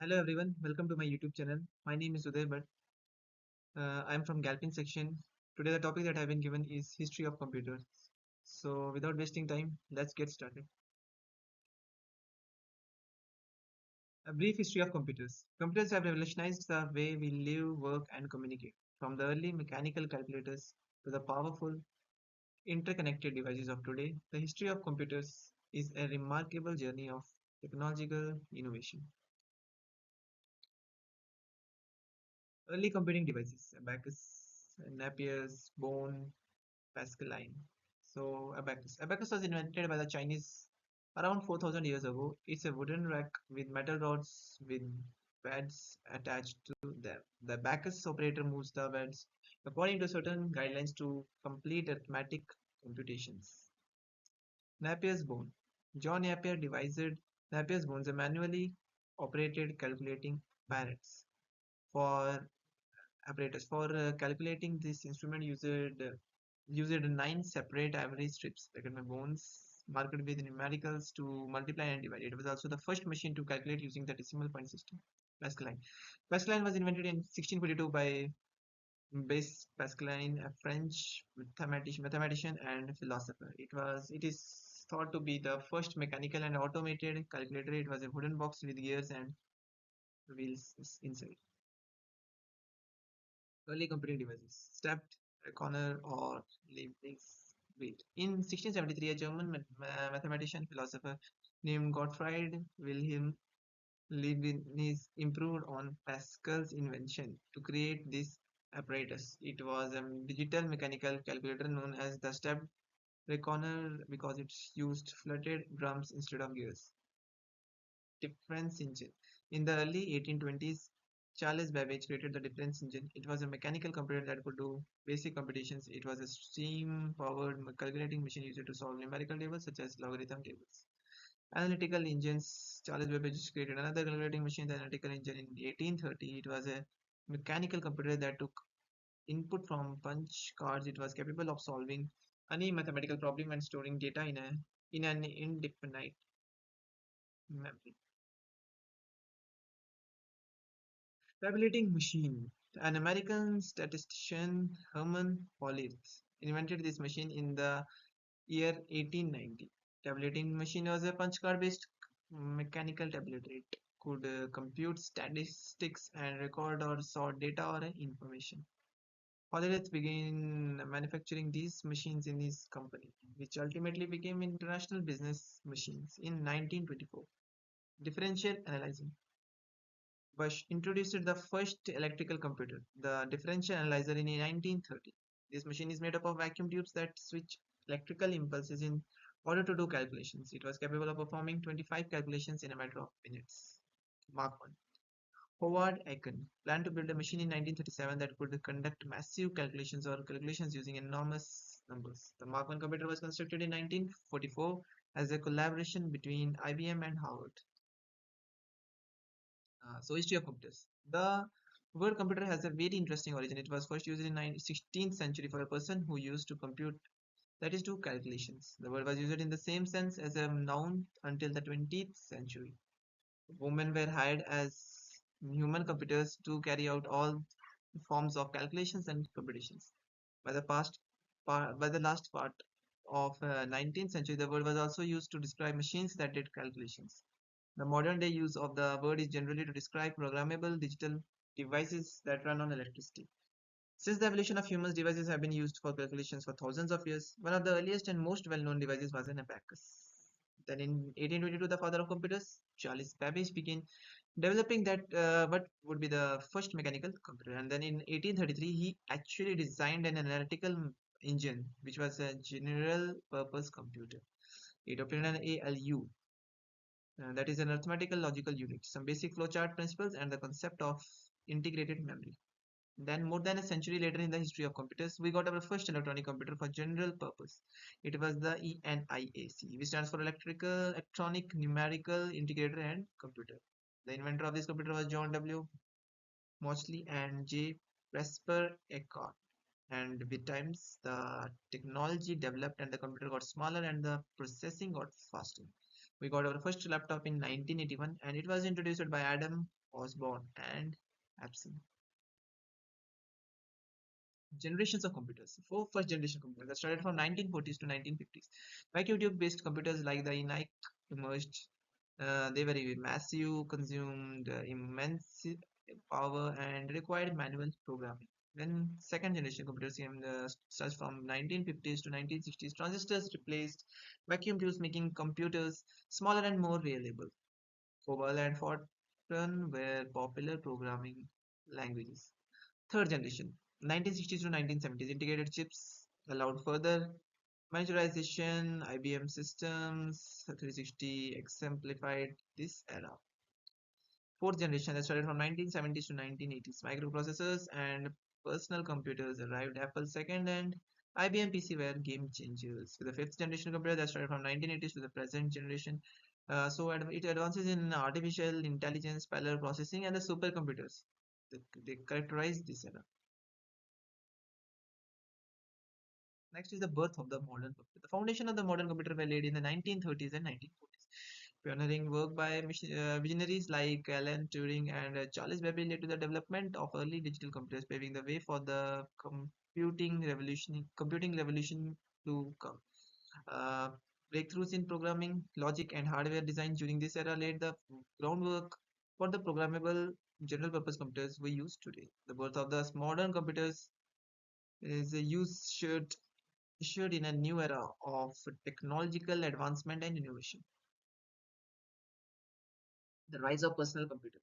Hello everyone, welcome to my YouTube channel. My name is Uday Bhatt. I'm from Galpin section. Today the topic that I've been given is history of computers. So without wasting time, let's get started. A brief history of computers. Computers have revolutionized the way we live, work and communicate. From the early mechanical calculators to the powerful interconnected devices of today, the history of computers is a remarkable journey of technological innovation. Early computing devices, Abacus, Napier's, Bone, Pascaline. So abacus was invented by the Chinese around 4,000 years ago. It's a wooden rack with metal rods with pads attached to them. The abacus operator moves the pads according to certain guidelines to complete arithmetic computations. Napier's bone. John Napier devised Napier's bones, a manually operated calculating for calculating this instrument used 9 separate average strips, like my bones marked with numericals to multiply and divide. It was also the first machine to calculate using the decimal point system. Pascaline. Pascaline was invented in 1642 by Blaise Pascaline, a French mathematician and philosopher. It is thought to be the first mechanical and automated calculator. It was a wooden box with gears and wheels inside. Early computing devices, stepped, reckoner, or Leibniz wheel. In 1673, a German mathematician and philosopher named Gottfried Wilhelm Leibniz improved on Pascal's invention to create this apparatus. It was a digital mechanical calculator known as the stepped reckoner because it used fluted drums instead of gears. Difference engine. In the early 1820s, Charles Babbage created the difference engine. It was a mechanical computer that could do basic computations. It was a steam-powered calculating machine used to solve numerical tables such as logarithm tables. Analytical engines. Charles Babbage created another calculating machine, the analytical engine, in 1830. It was a mechanical computer that took input from punch cards. It was capable of solving any mathematical problem and storing data in an indefinite memory. Tabulating machine. An American statistician, Herman Hollerith, invented this machine in the year 1890. Tabulating machine was a punch card based mechanical tabulator. It could compute statistics and record or sort data or information. Hollerith began manufacturing these machines in his company, which ultimately became International Business Machines in 1924. Differential analyzing. Bush introduced the first electrical computer, the differential analyzer, in 1930. This machine is made up of vacuum tubes that switch electrical impulses in order to do calculations. It was capable of performing 25 calculations in a matter of minutes. Mark 1. Howard Aiken planned to build a machine in 1937 that could conduct massive calculations or calculations using enormous numbers. The Mark 1 computer was constructed in 1944 as a collaboration between IBM and Howard. History of computers. The word computer has a very interesting origin. It was first used in 16th century for a person who used to compute, that is, do calculations. The word was used in the same sense as a noun until the 20th century. Women were hired as human computers to carry out all forms of calculations and computations. By the by the last part of 19th century, the word was also used to describe machines that did calculations. The modern day use of the word is generally to describe programmable digital devices that run on electricity. Since the evolution of humans, devices have been used for calculations for thousands of years. One of the earliest and most well-known devices was an abacus. Then in 1822, the father of computers, Charles Babbage, began developing what would be the first mechanical computer. And then in 1833, he actually designed an analytical engine, which was a general purpose computer. It obtained an ALU, that is an arithmetical logical unit, some basic flowchart principles, and the concept of integrated memory. Then, more than a century later in the history of computers, we got our first electronic computer for general purpose. It was the ENIAC, which stands for Electronic Numerical Integrator and Computer. The inventor of this computer was John W. Mauchly and J. Presper Eckart. And with times, the technology developed and the computer got smaller and the processing got faster. We got our first laptop in 1981 and it was introduced by Adam Osborne and Epson. Generations of computers. Four first generation computers that started from 1940s to 1950s. Vacuum tube based computers like the ENIAC emerged. They were massive, consumed immense power and required manual programming. When second generation computers came, starts from 1950s to 1960s, transistors replaced vacuum tubes, making computers smaller and more reliable. COBOL and Fortran were popular programming languages. Third generation, 1960s to 1970s, integrated chips allowed further miniaturization. IBM systems 360 exemplified this era. Fourth generation that started from 1970s to 1980s, microprocessors and personal computers arrived. Apple second and IBM PC were game changers. With the fifth generation computer that started from 1980s to the present generation, it advances in artificial intelligence, parallel processing, and the supercomputers. They characterize this era. Next is the birth of the modern computer. The foundation of the modern computer were laid in the 1930s and 1940s. Pioneering work by visionaries like Alan Turing and Charles Babbage led to the development of early digital computers, paving the way for the computing revolution to come. Uh, Breakthroughs in programming, logic, and hardware design during this era laid the groundwork for the programmable general-purpose computers we use today. The birth of the modern computers is ushered in a new era of technological advancement and innovation. The rise of personal computers.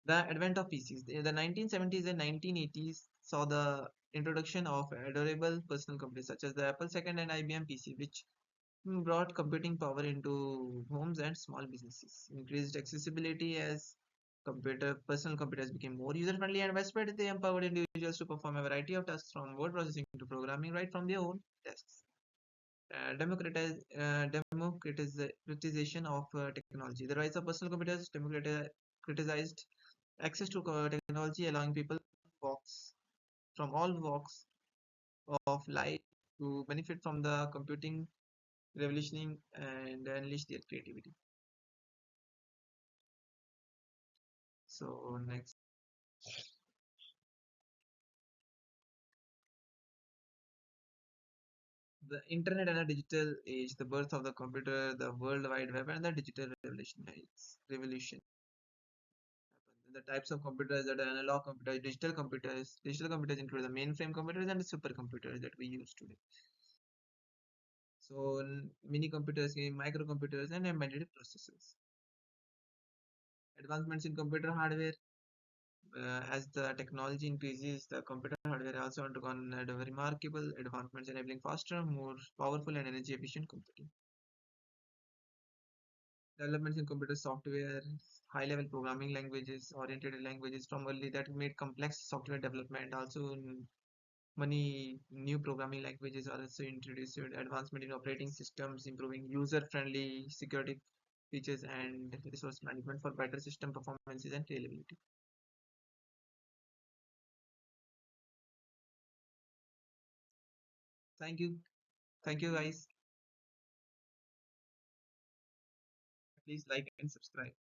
The advent of PCs. The 1970s and 1980s saw the introduction of adorable personal computers such as the Apple II and IBM PC, which brought computing power into homes and small businesses. Increased accessibility as personal computers became more user-friendly and widespread. They empowered individuals to perform a variety of tasks from word processing to programming right from their own desks. Democratization of technology. The rise of personal computers democratized access to technology, allowing people walks from all walks of life to benefit from the computing revolutioning and unleash their creativity. So next, the internet and the digital age, the birth of the computer, the World Wide Web, and the digital revolution. The types of computers that are analog computers, digital computers. Digital computers include the mainframe computers and the supercomputers that we use today. So mini computers, microcomputers, and embedded processors. Advancements in computer hardware. As the technology increases, the computer hardware also undergone remarkable advancements, enabling faster, more powerful, and energy efficient computing. Developments in computer software, high-level programming languages, oriented languages from early that made complex software development. Also, many new programming languages are also introduced. Advancement in operating systems, improving user-friendly security features and resource management for better system performances and reliability. Thank you. Thank you guys. Please like and subscribe.